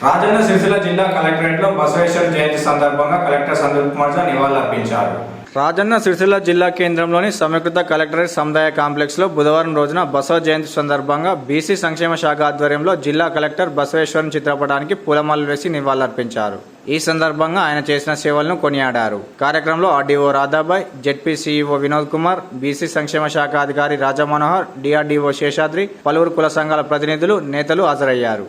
రాజన్న సిరిసిల్ల జిల్లా కలెక్టరేట్లో బసవేశ్వర జయంతి సందర్భంగా కలెక్టర్ సందీప్ కుమార్ జా నివాళులర్పించారు. రాజన్న సిరిసిల్ల జిల్లా కేంద్రంలోని సమీకృత కలెక్టరేట్ సముదాయ కాంప్లెక్స్లో బుధవారం రోజున బసవ జయంతి సందర్భంగా బీసీ సంక్షేమ శాఖ ఆధ్వర్యంలో జిల్లా కలెక్టర్ బసవేశ్వరం చిత్రపటానికి పూలమాలలు వేసి నివాళులర్పించారు. ఈ సందర్భంగా ఆయన చేసిన సేవలను కొనియాడారు. కార్యక్రమంలో RDO Radhabai, ZP CEO Vinod Kumar, BC సంక్షేమ శాఖ అధికారి రాజా మనోహర్, డిఆర్డీఓ శేషాద్రి, పలువురు కుల సంఘాల ప్రతినిధులు, నేతలు హాజరయ్యారు.